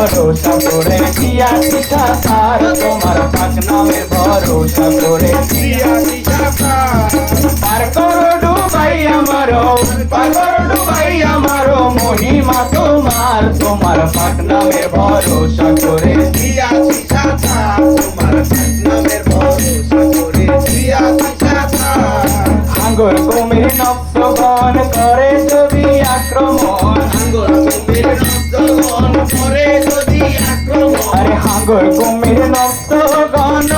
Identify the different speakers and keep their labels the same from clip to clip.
Speaker 1: ভরসা করে দিয়াছি সাকার, তোমার পাক নামের ভরসা করে দিয়াছি সাকার। পার করো ডুবাই আমারো, পার করো ডুবাই আমারো, মহিমা তোমার, তোমার পাক নামের ভরসা করে দিয়াছি সাকার, তোমার পাক নামের ভরসা করে দিয়াছি সাকার। আঙ্গুর কুমির নকশগণ করে যদি আক্রমণ, আঙ্গুর কুমির নকশগণ করে যদি আক্রমণ, আরে আঙ্গুর কুমির নকশগণ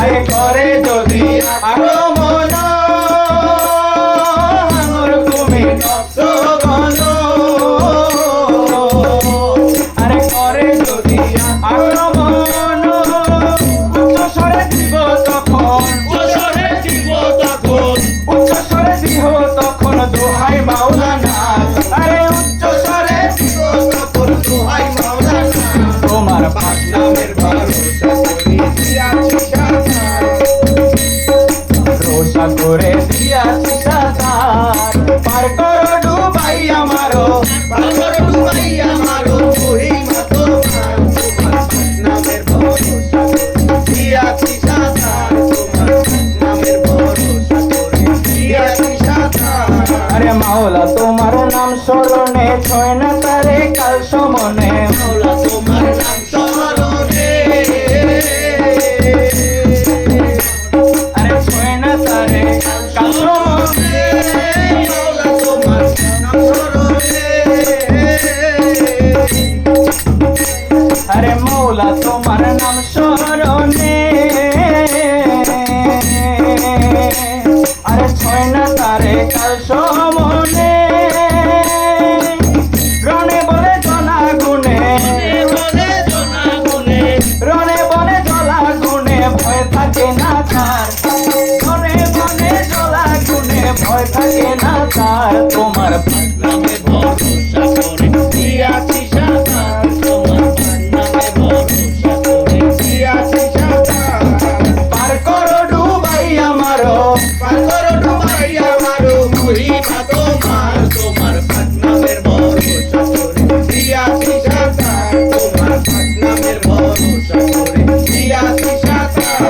Speaker 1: আরে করে যদি আক্রমণ, আঙ্গুর কুমির নকশগণ আরে করে যদি আক্রমণ, দোহাই মাওলানা, আরে উচ্চ স্বরে তখন দোহাই মাওলানা, তোমার পাক নামের ভরসা করে দিয়াছি সাকার, ভরসা করে দিয়াছি সাকার। পার করো ডুবাই আমারো, পার করো ডুবাই আমারো, মহিমা তোমার, তোমার পাক নামের ভরসা করে দিয়াছি সাকার, তোমার পাক নামের ভরসা করে দিয়াছি সাকার। আরে মাওলা তোমার নাম স্মরণে ছয় না তারে কাল সমনে, মাওলা তোমার নাম স্মরণে, আরে ছয় না তারে কাল সমনে, মাওলা তোমার নাম স্মরণে, আরে মাওলা তোমার নাম স্মরণে, আরে ছয় না তারে কাল সমনে, রণে বলে জলা গুনে, রণে বলে জলা গুনে ভয় থাকে না তার, রণে বলে জলা গুনে ভয় থাকে না তার, তোমার পাক নামে ভরসা করে দিয়াছি সাকার, তোমার পাক নামে ভরসা করে দিয়াছি সাকার। পার করো ডুবাই আমারো, পার করো ডুবাই আমারো, মহিমা তোমার, তোমার পাক নামের ভরসা করে দিয়াছি সাকার, তোমার পাক নামের ভরসা করে দিয়াছি সাকার।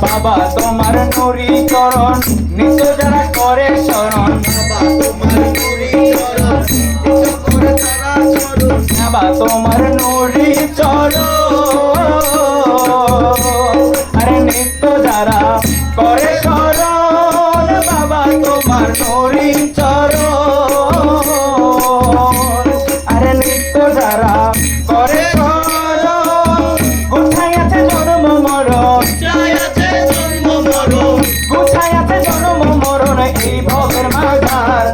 Speaker 1: বাবা তোমার নুরি চরণ নিত্য যারা করে শরণ, বাবা তোমার নুরি চরণ নিত্য করে তারা শরণ, বাবা তোমার নুরি চরণ আরে নিত্য যারা করে শরণ, বাবা তোমার নুরি চরণ আরে নিত্য যারা করে শরণ। কোথায় আছে জন্ম মরণ, কোথায় আছে জন্ম মরণ, কোথায় আছে জন্ম মরণ এই ভবের মাঝার,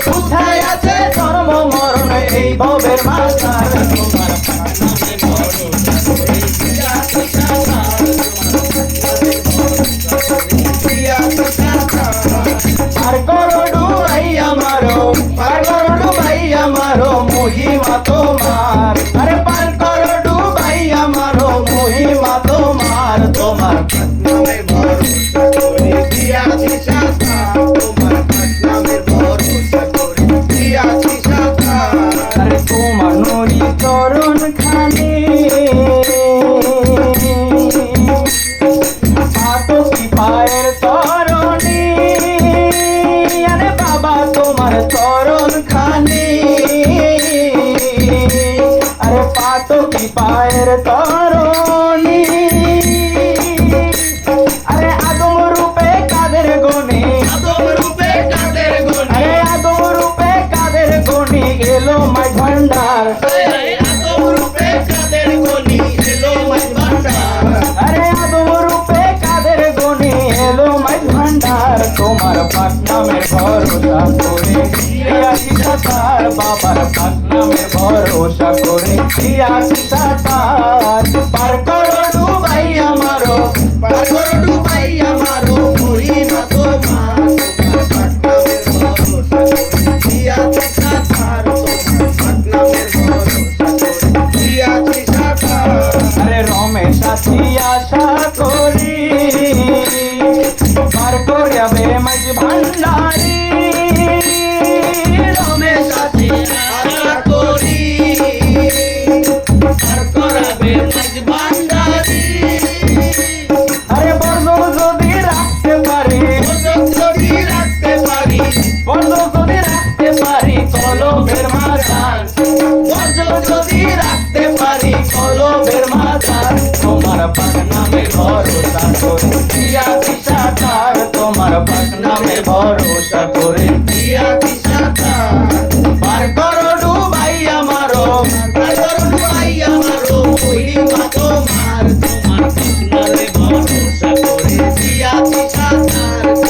Speaker 1: কোথায় আছে জন্ম মরণ এই ভবের মাঝার, তোমার পাক নামে ভরসা করে দিয়াছি সাকার, পার করো ডুবাই আমারো, পার করো ডুবাই আমারো, মহিমা তোমার, আরে পার করো ডুবাই আমারো, মহিমা তোমার, তোমার পাক নামে ভরসা করে দিয়াছি সাকার, তোমার পাক নামে ভরসা করে দিয়াছি সাকার। আরে তোমার নুরি চরণ খানি আটকি পায়ের তরণী, আরে বাবা তোমার চরণ খানি, আরে পাটকি পায়ের তরণী, আরে আদম রূপে কাদের গনি, আদম রূপে কাদের গনি, আরে আদম রূপে কাদের গনি এলো মাই ভান্ডার, আদম রূপে কাদের গনি এলো মাই ভান্ডার, আরে আদম রূপে কাদের গনি এলো মাই ভান্ডার, তোমার পাক নামের ভরসা করে দিয়াছি সাকার, বাবার পাক নামের ভরসা করে দিয়াছি সাকার। পার করো ডুবাই আমারো, পার করো ডুবাই আমারো, মহিমা তোমার, তোমার পাক নামের ভরসা করে দিয়াছি সাকার, তোমার পাক নামের ভরসা করে দিয়াছি সাকার। আরে রমেশ আছি আশা করি, পার করে যাবে মাঝ ভান্ডারি, রমেশ আছি লোভের মাথার তোমার পাক নামে ভরসা করে দিয়াছি সাকার তোমার পাক নামে ভরসা করে